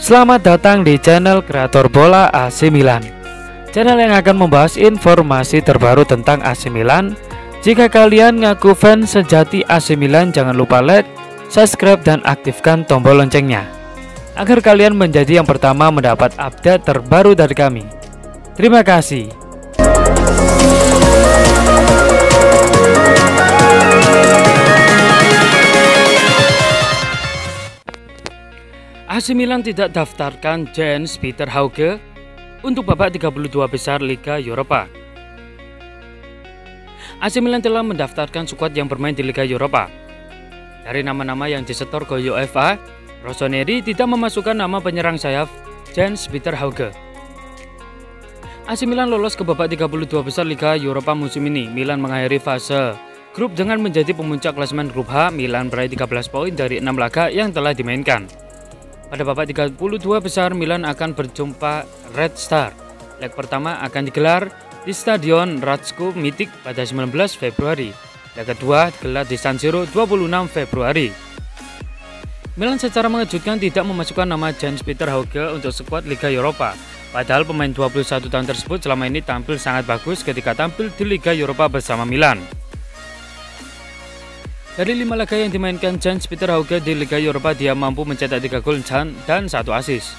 Selamat datang di channel Kreator Bola AC Milan, channel yang akan membahas informasi terbaru tentang AC Milan. Jika kalian ngaku fans sejati AC Milan, jangan lupa like, subscribe, dan aktifkan tombol loncengnya agar kalian menjadi yang pertama mendapat update terbaru dari kami. Terima kasih. AC Milan tidak daftarkan Jens-Peter Hauge untuk babak 32 besar Liga Eropa. AC Milan telah mendaftarkan skuad yang bermain di Liga Eropa. Dari nama-nama yang disetor ke UEFA, Rossoneri tidak memasukkan nama penyerang sayap Jens-Peter Hauge. AC Milan lolos ke babak 32 besar Liga Eropa musim ini. Milan mengakhiri fase grup dengan menjadi pemuncak klasemen grup H. Milan meraih 13 poin dari 6 laga yang telah dimainkan. Pada babak 32 besar, Milan akan berjumpa Red Star. Leg pertama akan digelar di Stadion Ratko Mitic pada 19 Februari. Leg kedua digelar di San Siro 26 Februari. Milan secara mengejutkan tidak memasukkan nama Jens-Peter Hauge untuk skuad Liga Eropa. Padahal pemain 21 tahun tersebut selama ini tampil sangat bagus ketika tampil di Liga Eropa bersama Milan. Dari 5 laga yang dimainkan Jens-Peter Hauge di Liga Eropa, dia mampu mencetak 3 gol dan 1 assist.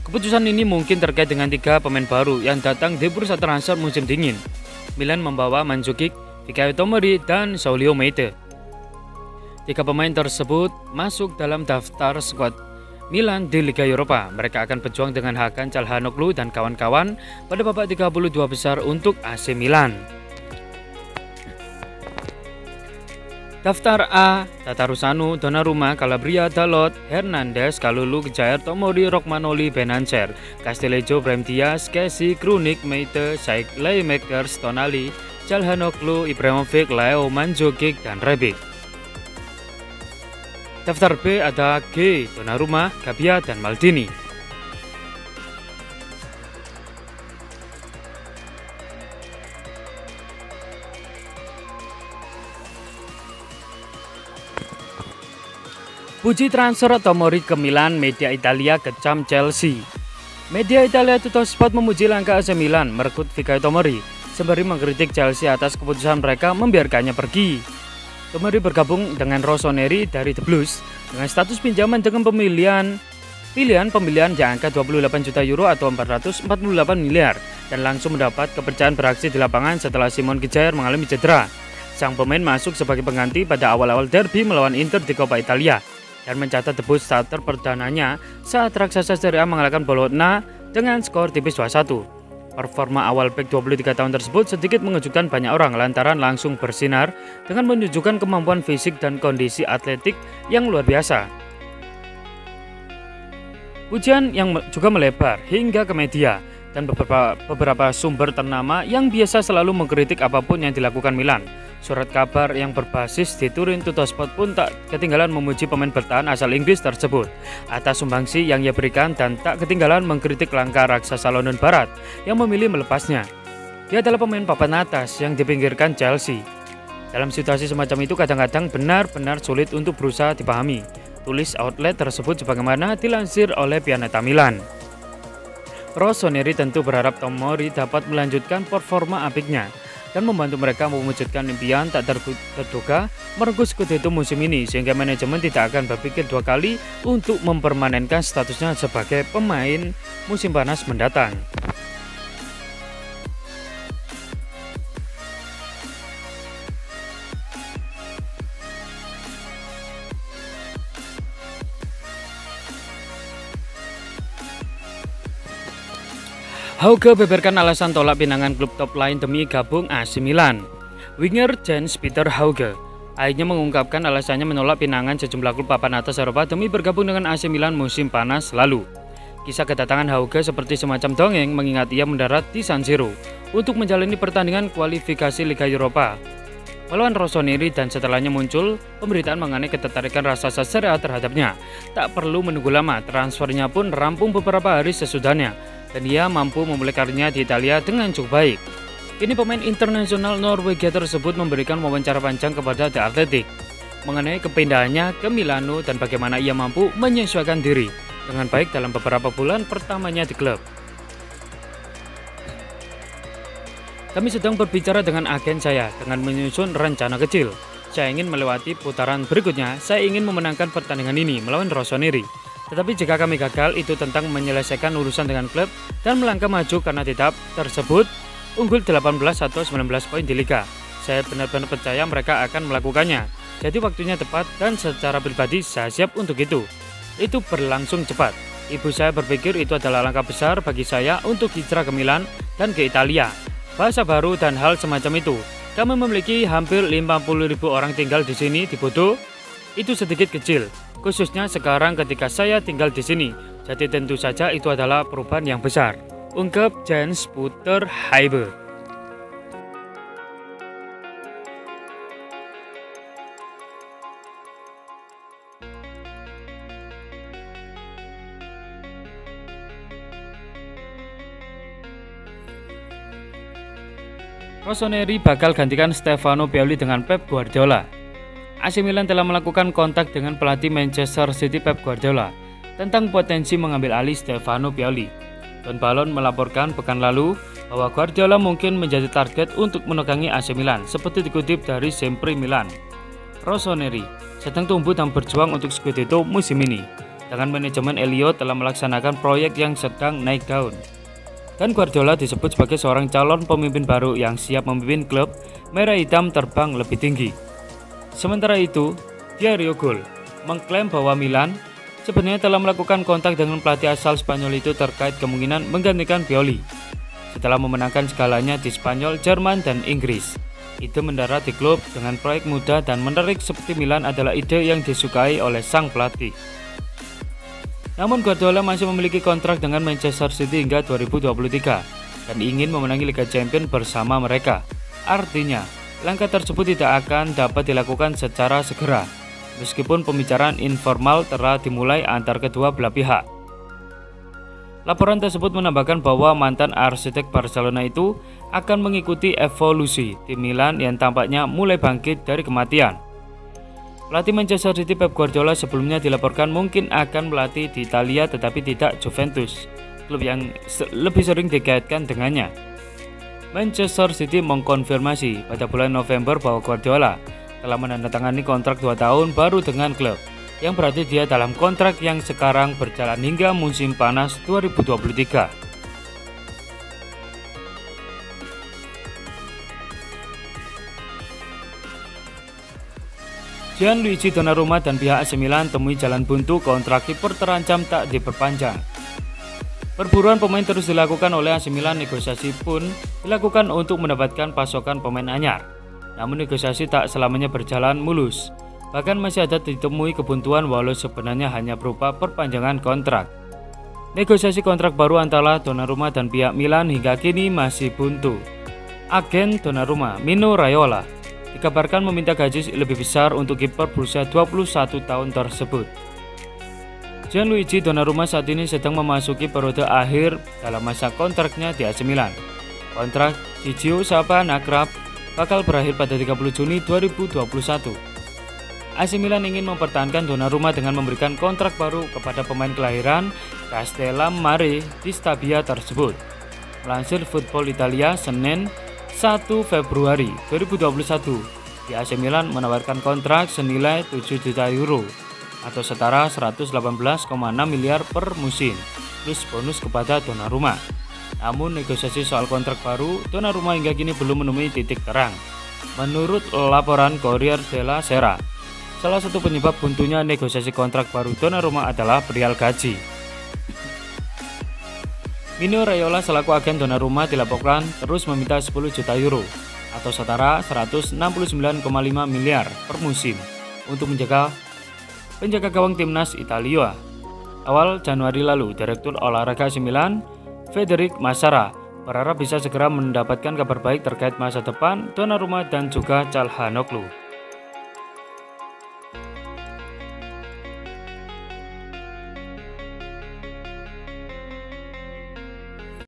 Keputusan ini mungkin terkait dengan 3 pemain baru yang datang di bursa transfer musim dingin. Milan membawa Mandzukic, Fikayo Tomori, dan Saulio Meite. 3 pemain tersebut masuk dalam daftar skuad Milan di Liga Eropa. Mereka akan berjuang dengan Hakan Çalhanoğlu dan kawan-kawan pada babak 32 besar untuk AC Milan. Daftar A: Tatarusanu, Donnarumma, Calabria, Dalot, Hernandez, Kalulu, Jair, Tomori, Romagnoli, Bennacer, Castillejo, Brahim Diaz, Kessie, Krunic, Meite, Shaikh, Laimakers, Tonali, Çalhanoğlu, Ibrahimovic, Leo, Mandzukic, dan Rebic. Daftar B ada G: Donnarumma, Gabbia, dan Maldini. Puji transfer Tomori ke Milan, media Italia kecam Chelsea. Media Italia Tuttosport memuji langkah AC Milan merekrut Fikayo Tomori, sembari mengkritik Chelsea atas keputusan mereka membiarkannya pergi. Tomori bergabung dengan Rossoneri dari The Blues dengan status pinjaman dengan pilihan yang angka 28 juta euro atau 448 miliar dan langsung mendapat kepercayaan beraksi di lapangan setelah Simon Kjaer mengalami cedera. Sang pemain masuk sebagai pengganti pada awal-awal derby melawan Inter di Coppa Italia dan mencatat debut starter perdananya saat raksasa Serie A mengalahkan Bologna dengan skor tipis 2-1. Performa awal bek 23 tahun tersebut sedikit mengejutkan banyak orang lantaran langsung bersinar dengan menunjukkan kemampuan fisik dan kondisi atletik yang luar biasa. Pujian yang juga melebar hingga ke media dan beberapa sumber ternama yang biasa selalu mengkritik apapun yang dilakukan Milan. Surat kabar yang berbasis di Turin Tuttosport pun tak ketinggalan memuji pemain bertahan asal Inggris tersebut atas sumbangsi yang ia berikan dan tak ketinggalan mengkritik langkah raksasa London Barat yang memilih melepasnya. Dia adalah pemain papan atas yang dipinggirkan Chelsea. Dalam situasi semacam itu kadang-kadang benar-benar sulit untuk berusaha dipahami, tulis outlet tersebut sebagaimana dilansir oleh Pianeta Milan. Rossoneri tentu berharap Tomori dapat melanjutkan performa apiknya dan membantu mereka mewujudkan impian tak terduga merebut Scudetto musim ini, sehingga manajemen tidak akan berpikir 2 kali untuk mempermanenkan statusnya sebagai pemain musim panas mendatang. Hauge beberkan alasan tolak pinangan klub top lain demi gabung AC Milan. Winger Jens-Peter Hauge akhirnya mengungkapkan alasannya menolak pinangan sejumlah klub papan atas Eropa demi bergabung dengan AC Milan musim panas lalu. Kisah kedatangan Hauge seperti semacam dongeng mengingat ia mendarat di San Siro untuk menjalani pertandingan kualifikasi Liga Eropa melawan Rossoneri dan setelahnya muncul pemberitaan mengenai ketertarikan raksasa Serie A terhadapnya. Tak perlu menunggu lama, transfernya pun rampung beberapa hari sesudahnya dan ia mampu memulai karirnya di Italia dengan cukup baik. Kini pemain internasional Norwegia tersebut memberikan wawancara panjang kepada The Athletic mengenai kepindahannya ke Milano dan bagaimana ia mampu menyesuaikan diri dengan baik dalam beberapa bulan pertamanya di klub. Kami sedang berbicara dengan agen saya dengan menyusun rencana kecil. Saya ingin melewati putaran berikutnya, saya ingin memenangkan pertandingan ini melawan Rossoneri. Tetapi jika kami gagal, itu tentang menyelesaikan urusan dengan klub dan melangkah maju karena di tahap tersebut unggul 18 atau 19 poin di Liga. Saya benar-benar percaya mereka akan melakukannya. Jadi waktunya tepat dan secara pribadi saya siap untuk itu. Itu berlangsung cepat. Ibu saya berpikir itu adalah langkah besar bagi saya untuk hijrah ke Milan dan ke Italia. Bahasa baru dan hal semacam itu. Kami memiliki hampir 50.000 orang tinggal di sini di Bodo. Itu sedikit kecil, khususnya sekarang ketika saya tinggal di sini. Jadi tentu saja itu adalah perubahan yang besar, ungkap Jens Puter Heibe. Rossoneri bakal gantikan Stefano Pioli dengan Pep Guardiola. AC Milan telah melakukan kontak dengan pelatih Manchester City Pep Guardiola tentang potensi mengambil alih Stefano Pioli. Don Balon melaporkan pekan lalu bahwa Guardiola mungkin menjadi target untuk menegangi AC Milan, seperti dikutip dari Sempre Milan. Rossoneri sedang tumbuh dan berjuang untuk Scudetto musim ini. Dengan manajemen Elliott telah melaksanakan proyek yang sedang naik daun. Dan Guardiola disebut sebagai seorang calon pemimpin baru yang siap memimpin klub merah hitam terbang lebih tinggi. Sementara itu, Diario Gol mengklaim bahwa Milan sebenarnya telah melakukan kontak dengan pelatih asal Spanyol itu terkait kemungkinan menggantikan Pioli setelah memenangkan segalanya di Spanyol, Jerman, dan Inggris. Ide mendarat di klub dengan proyek muda dan menarik seperti Milan adalah ide yang disukai oleh sang pelatih. Namun Guardiola masih memiliki kontrak dengan Manchester City hingga 2023 dan ingin memenangi Liga Champions bersama mereka. Artinya, langkah tersebut tidak akan dapat dilakukan secara segera, meskipun pembicaraan informal telah dimulai antar kedua belah pihak. Laporan tersebut menambahkan bahwa mantan arsitek Barcelona itu akan mengikuti evolusi tim Milan yang tampaknya mulai bangkit dari kematian. Pelatih Manchester City Pep Guardiola sebelumnya dilaporkan mungkin akan melatih di Italia tetapi tidak Juventus, klub yang lebih sering dikaitkan dengannya. Manchester City mengkonfirmasi pada bulan November bahwa Guardiola telah menandatangani kontrak 2 tahun baru dengan klub, yang berarti dia dalam kontrak yang sekarang berjalan hingga musim panas 2023. Gianluigi Donnarumma dan pihak AC Milan temui jalan buntu, kontrak kiper terancam tak diperpanjang. Perburuan pemain terus dilakukan oleh AC Milan, negosiasi pun dilakukan untuk mendapatkan pasokan pemain anyar. Namun negosiasi tak selamanya berjalan mulus. Bahkan masih ada ditemui kebuntuan walau sebenarnya hanya berupa perpanjangan kontrak. Negosiasi kontrak baru antara Donnarumma dan pihak Milan hingga kini masih buntu. Agen Donnarumma, Mino Raiola, dikabarkan meminta gaji lebih besar untuk kiper berusia 21 tahun tersebut. Gianluigi Donnarumma saat ini sedang memasuki periode akhir dalam masa kontraknya di AC Milan. Kontrak Gigio Sapa Nakrab bakal berakhir pada 30 Juni 2021. AC Milan ingin mempertahankan Donnarumma dengan memberikan kontrak baru kepada pemain kelahiran Castellammare di Stabia tersebut. Melansir Football Italia, Senin 1 Februari 2021, di AC Milan menawarkan kontrak senilai 7 juta euro atau setara 118,6 miliar per musim, plus bonus kepada Donnarumma. Namun negosiasi soal kontrak baru Donnarumma hingga kini belum menemui titik terang. Menurut laporan Corriere della Sera, salah satu penyebab buntunya negosiasi kontrak baru Donnarumma adalah perihal gaji. Mino Raiola selaku agen Donnarumma dilaporkan terus meminta 10 juta euro atau setara 169,5 miliar per musim untuk penjaga gawang timnas Italia. Awal Januari lalu, Direktur Olahraga AC Milan, Federico Massara, berharap bisa segera mendapatkan kabar baik terkait masa depan Donnarumma dan juga Calhanoglu.